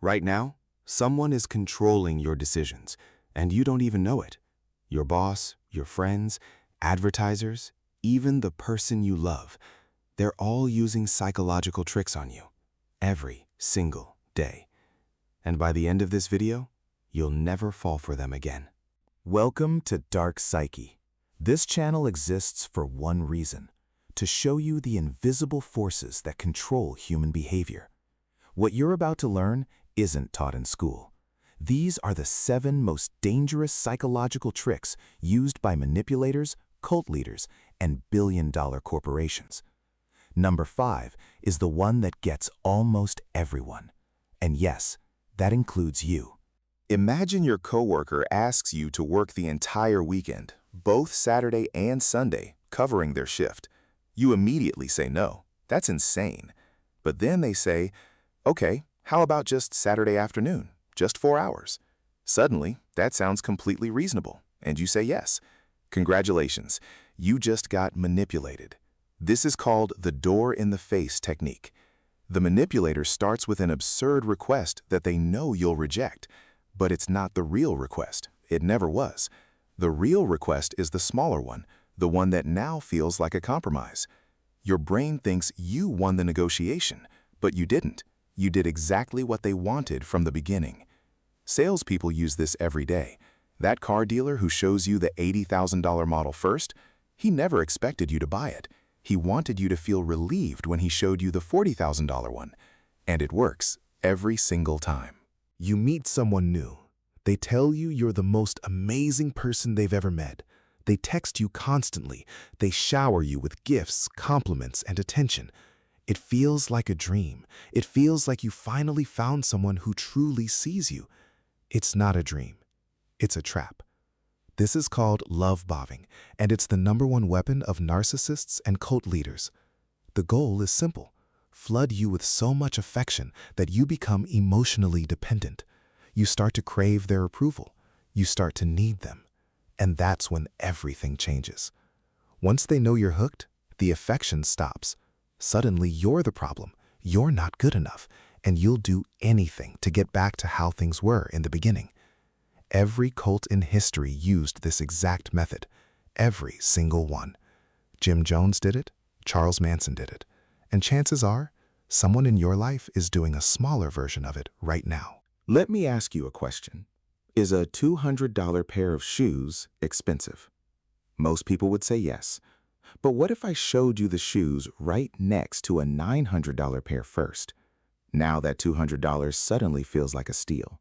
Right now, someone is controlling your decisions, and you don't even know it. Your boss, your friends, advertisers, even the person you love, they're all using psychological tricks on you every single day. And by the end of this video, you'll never fall for them again. Welcome to DarkPsyche. This channel exists for one reason: to show you the invisible forces that control human behavior. What you're about to learn isn't taught in school. These are the 7 most dangerous psychological tricks used by manipulators, cult leaders, and billion-dollar corporations. Number 5 is the one that gets almost everyone. And yes, that includes you. Imagine your coworker asks you to work the entire weekend, both Saturday and Sunday, covering their shift. You immediately say no. That's insane. But then they say, okay, how about just Saturday afternoon, just 4 hours? Suddenly, that sounds completely reasonable, and you say yes. Congratulations, you just got manipulated. This is called the door-in-the-face technique. The manipulator starts with an absurd request that they know you'll reject, but it's not the real request. It never was. The real request is the smaller one, the one that now feels like a compromise. Your brain thinks you won the negotiation, but you didn't. You did exactly what they wanted from the beginning. Salespeople use this every day. That car dealer who shows you the $80,000 model first, he never expected you to buy it. He wanted you to feel relieved when he showed you the $40,000 one. And it works every single time. You meet someone new. They tell you you're the most amazing person they've ever met. They text you constantly. They shower you with gifts, compliments, and attention. It feels like a dream. It feels like you finally found someone who truly sees you. It's not a dream. It's a trap. This is called love bombing, and it's the #1 weapon of narcissists and cult leaders. The goal is simple: flood you with so much affection that you become emotionally dependent. You start to crave their approval. You start to need them. And that's when everything changes. Once they know you're hooked, the affection stops. Suddenly, you're the problem. You're not good enough, and you'll do anything to get back to how things were in the beginning. Every cult in history used this exact method. Every single one. Jim Jones did it. Charles Manson did it. And chances are, someone in your life is doing a smaller version of it right now. Let me ask you a question. Is a $200 pair of shoes expensive? Most people would say yes. But what if I showed you the shoes right next to a $900 pair first? Now that $200 suddenly feels like a steal.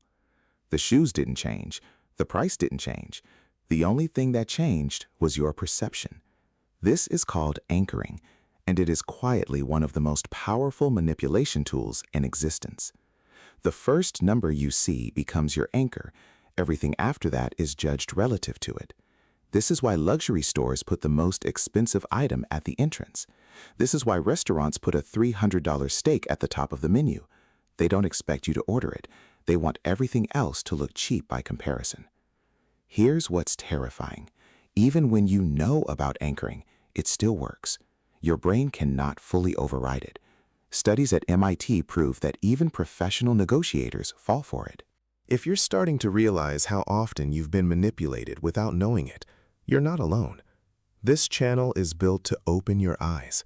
The shoes didn't change. The price didn't change. The only thing that changed was your perception. This is called anchoring, and it is quietly one of the most powerful manipulation tools in existence. The first number you see becomes your anchor. Everything after that is judged relative to it. This is why luxury stores put the most expensive item at the entrance. This is why restaurants put a $300 steak at the top of the menu. They don't expect you to order it. They want everything else to look cheap by comparison. Here's what's terrifying. Even when you know about anchoring, it still works. Your brain cannot fully override it. Studies at MIT prove that even professional negotiators fall for it. If you're starting to realize how often you've been manipulated without knowing it, you're not alone. This channel is built to open your eyes.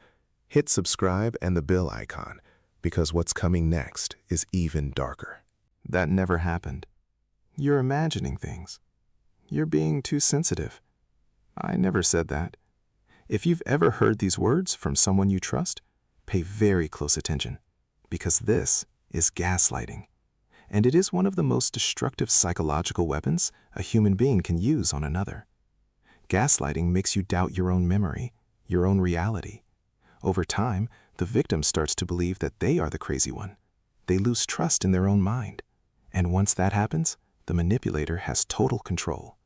Hit subscribe and the bell icon, because what's coming next is even darker. That never happened. You're imagining things. You're being too sensitive. I never said that. If you've ever heard these words from someone you trust, pay very close attention, because this is gaslighting. And it is one of the most destructive psychological weapons a human being can use on another. Gaslighting makes you doubt your own memory, your own reality. Over time, the victim starts to believe that they are the crazy one. They lose trust in their own mind. And once that happens, the manipulator has total control.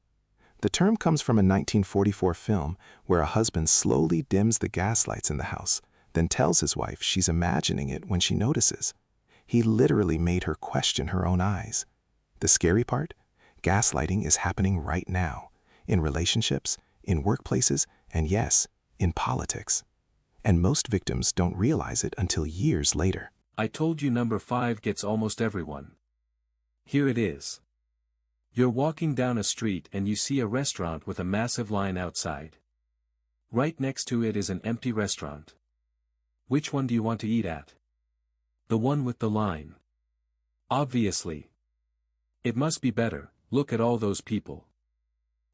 The term comes from a 1944 film where a husband slowly dims the gas lights in the house, then tells his wife she's imagining it when she notices. He literally made her question her own eyes. The scary part? Gaslighting is happening right now, in relationships, in workplaces, and yes, in politics. And most victims don't realize it until years later. I told you number 5 gets almost everyone. Here it is. You're walking down a street and you see a restaurant with a massive line outside. Right next to it is an empty restaurant. Which one do you want to eat at? The one with the line. Obviously. It must be better, look at all those people.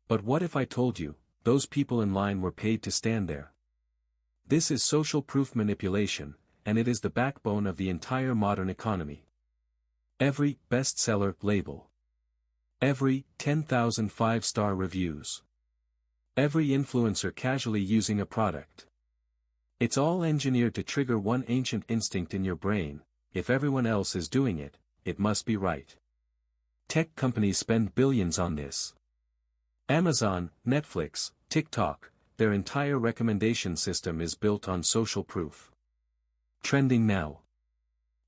But what if I told you, those people in line were paid to stand there? This is social proof manipulation, and it is the backbone of the entire modern economy. Every bestseller label. Every 10,000 five-star reviews. Every influencer casually using a product. It's all engineered to trigger one ancient instinct in your brain: if everyone else is doing it, it must be right. Tech companies spend billions on this. Amazon, Netflix, TikTok, their entire recommendation system is built on social proof. Trending now.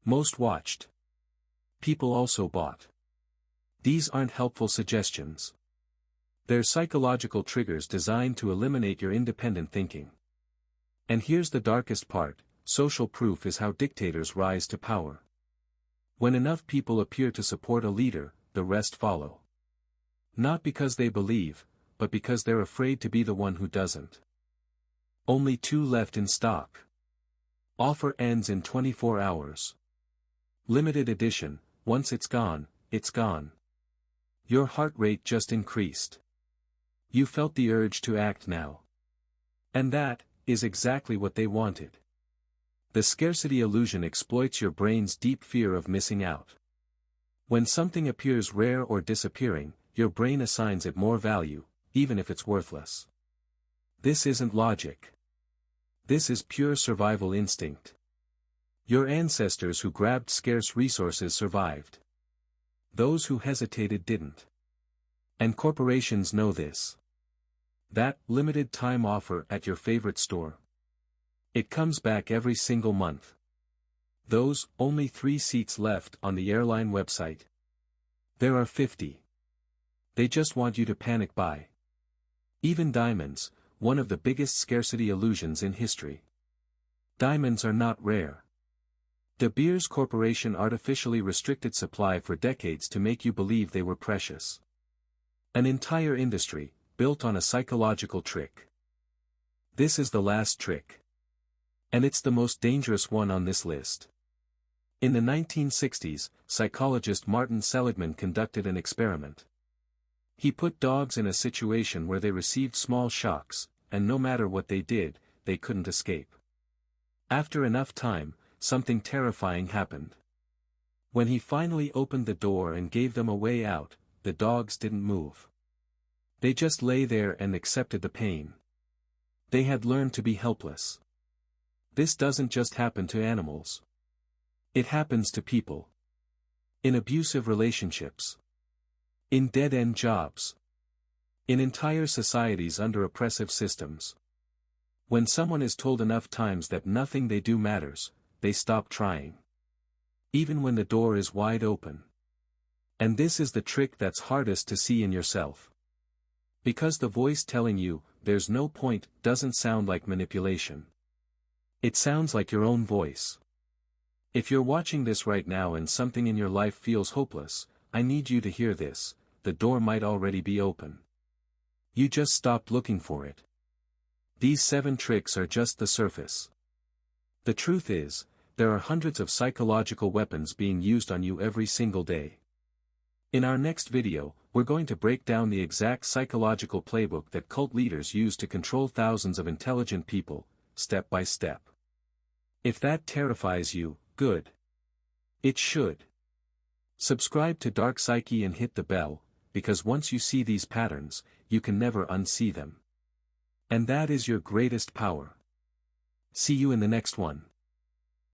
Most watched. People also bought. These aren't helpful suggestions. They're psychological triggers designed to eliminate your independent thinking. And here's the darkest part: social proof is how dictators rise to power. When enough people appear to support a leader, the rest follow. Not because they believe, but because they're afraid to be the one who doesn't. Only 2 left in stock. Offer ends in 24 hours. Limited edition: once it's gone, it's gone. Your heart rate just increased. You felt the urge to act now. And that is exactly what they wanted. The scarcity illusion exploits your brain's deep fear of missing out. When something appears rare or disappearing, your brain assigns it more value, even if it's worthless. This isn't logic. This is pure survival instinct. Your ancestors who grabbed scarce resources survived. Those who hesitated didn't. And corporations know this. That limited time offer at your favorite store. It comes back every single month. Those only 3 seats left on the airline website. There are 50. They just want you to panic buy. Even diamonds, one of the biggest scarcity illusions in history. Diamonds are not rare. De Beers Corporation artificially restricted supply for decades to make you believe they were precious. An entire industry, built on a psychological trick. This is the last trick. And it's the most dangerous one on this list. In the 1960s, psychologist Martin Seligman conducted an experiment. He put dogs in a situation where they received small shocks, and no matter what they did, they couldn't escape. After enough time, something terrifying happened. When he finally opened the door and gave them a way out, the dogs didn't move. They just lay there and accepted the pain. They had learned to be helpless. This doesn't just happen to animals. It happens to people. In abusive relationships. In dead-end jobs. In entire societies under oppressive systems. When someone is told enough times that nothing they do matters, they stop trying. Even when the door is wide open. And this is the trick that's hardest to see in yourself. Because the voice telling you, there's no point, doesn't sound like manipulation. It sounds like your own voice. If you're watching this right now and something in your life feels hopeless, I need you to hear this: the door might already be open. You just stopped looking for it. These 7 tricks are just the surface. The truth is, there are hundreds of psychological weapons being used on you every single day. In our next video, we're going to break down the exact psychological playbook that cult leaders use to control thousands of intelligent people, step by step. If that terrifies you, good. It should. Subscribe to DarkPsyche and hit the bell, because once you see these patterns, you can never unsee them. And that is your greatest power. See you in the next one.